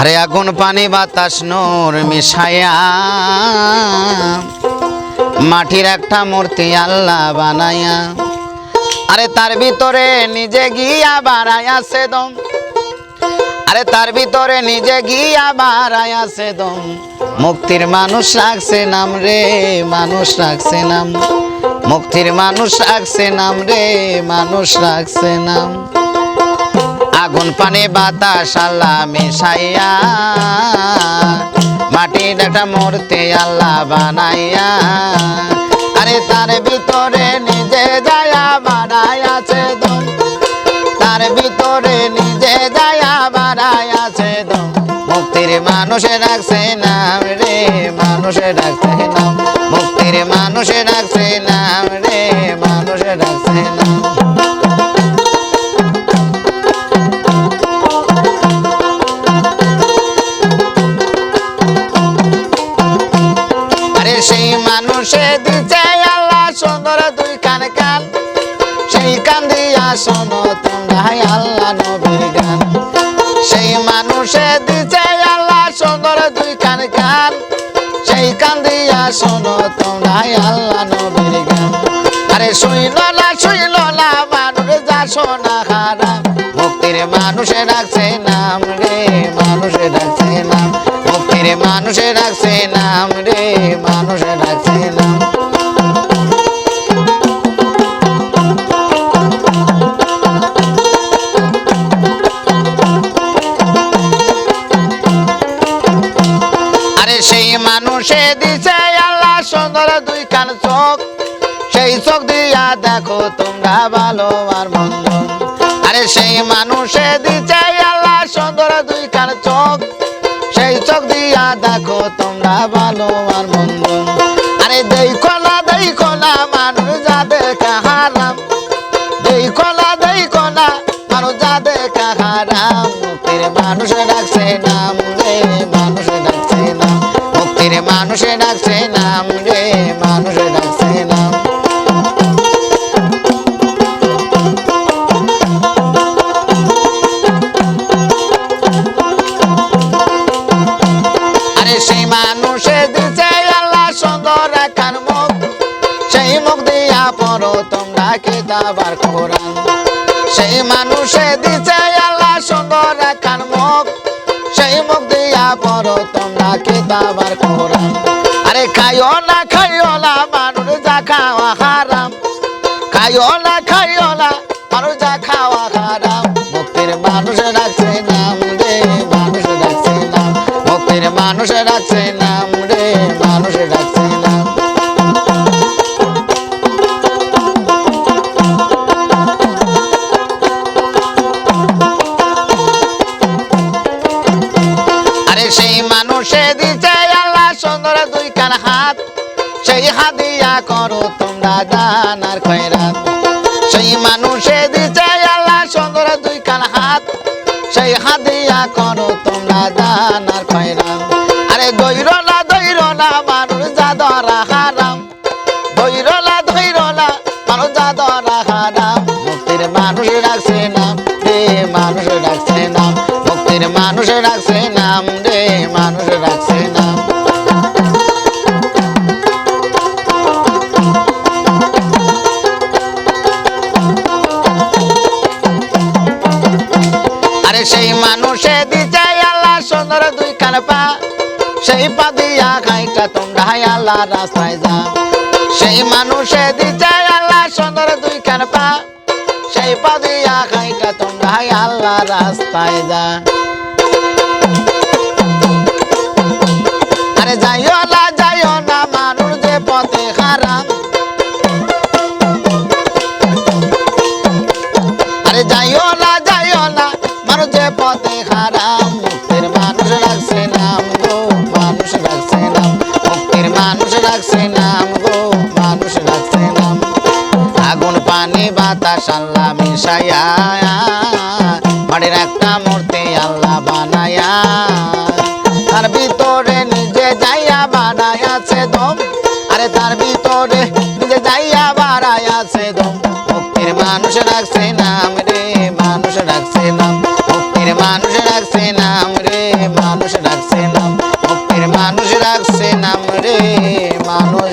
আরে আগুন পানি বাতাস নূর মিশায়া মাটির একটা মূর্তি আল্লাহ বানায়া, আরে তার ভিতরে নিজে গিয়া বাড়াইয়াছে দম, আরে তার ভিতরে নিজে গিয়া বাড়াইয়াছে দম। মুক্তির মানুষ রাখছে নাম রে, মানুষ রাখছে নাম, মুক্তির মানুষ রাখছে নাম রে, মানুষ রাখছে নাম। আগুন পানি বাতাস আল্লাহ মিশাইয়া মাটির একটা মূর্তি আল্লাহ বানাইয়া, আরে তার ভিতরে নিজে যায়া বাড়াইয়াছে দম, তার ভিতরে নিজে যায়া বাড়াইয়াছে দম। মুক্তির মানুষে রাখছে নাম রে, মানুষে রাখছে নাম, মুক্তির মানুষে রাখছে নাম রে, মানুষে রাখছে নাম। সেই মানুষে দিতে আল্লাহ সুন্দর দুই কান কান, সেই কান দিয়া শোনো তোমরা আল্লাহ নবীর গান। সেই মানুষে দিতে আল্লাহ সুন্দর দুই কান কান, সেই কান দিয়া শোনো তোমরা আল্লাহ নবীর গান। আরে শুইল না মানুষ যা শোনা হারাম, মুক্তির মানুষে রাখছে নাম রে, মানুষে রাখছে নাম, মুক্তির মানুষে রাখছে নাম রে, মানুষে রাখছে নাম। আরে সেই মানুষে দিছে আল্লাহ সুন্দর দুই কান চোখ, সেই চোখ দিয়া দেখো তোমরা ভালো আর মন্দ। আরে সেই মানুষে দিছে আল্লাহ সুন্দর দুই কান চোখ, সেই চোখ দিয়া দেখো তোমরা ভালো আর মন্দ। আরে দেখো না মানুষ যা দেখা হারাম, দেখো না মানুষ যা দেখা হারাম। মুক্তির মানুষে রাখছে নাম রে, মানুষে রাখছে নাম, মুক্তির মানুষে রাখছে নাম রে, মানুষে রাখছে নাম। সেই মানুষে দিছে আল্লাহ সুন্দর একখান মুখ, সেই মুখ দিয়া পড়ো তোমরা কিতাব আর কোরআন। সেই মানুষে দিছে আল্লাহ সুন্দর একখান মুখ, সেই মুখ দিয়া পড়ো তোমরা কিতাব আর কোরআন। আরে খাইও না মানুষ যা খাওয়া হারাম, খাইও না মানুষ যা খাওয়া হারাম। মুক্তির মানুষে রাখছে নাম রে, মানুষে রাখছে নাম, মুক্তির মানুষে রাখছে নাম রে, মানুষে রাখছে নাম। আরে সেই মানুষে দিছে আল্লাহ সুন্দর দুই কান হাত, সেই হাত দিয়া করো তোমরা দান আর খয়রাত। সেই মানুষে দিছে আল্লাহ সুন্দর দুই কান হাত, সেই হাত দিয়া করো তোমরা দান আর খয়রাত। আরে ধৈর না মানুষ যা ধরা হারাম, ধৈর না মানুষ যা ধরা হারাম। মুক্তির মানুষে রাখছে নাম রে, মানুষে রাখছে নাম, মুক্তির মানুষে রাখছে নাম রে, মানুষে রাখছে নাম। আরে সেই মানুষে দিছে আল্লাহ সুন্দর দুই কান পা, সেই পা দিয়া খাইটা তোমরা আল্লাহ রাস্তায় যা। সেই মানুষে দিছে আল্লাহ সুন্দর দুই কান পা, সেই পা দিয়া খাইটা তোমরা আল্লাহ রাস্তায় যা। আরে যাইও না মানুষ যে পথে হারাম, আরে যাইও না মানুষ যে পথে হারাম। মুক্তির মানুষ রাখছে নাম গো, মানুষ রাখছে নাম, মুক্তির মানুষ রাখছে নাম গো, মানুষ রাখছে নাম। আগুন পানি বাতাস আল্লাহ মিশাইয়া মাটির একটা মূর্তি আল্লাহ বানায়া, তার ভিতরে নিজে যাইয়া বাড়াইয়াছে দম, আরে তার ভিতরে নিজে যাইয়া বাড়াইয়াছে দম। মুক্তির মানুষ রাখছে নাম রে, মানুষ রাখছে নাম, মুক্তির মানুষ রাখছে নাম রে, মানুষ রাখছে নাম, মুক্তির মানুষ রাখছে নাম রে, মানুষ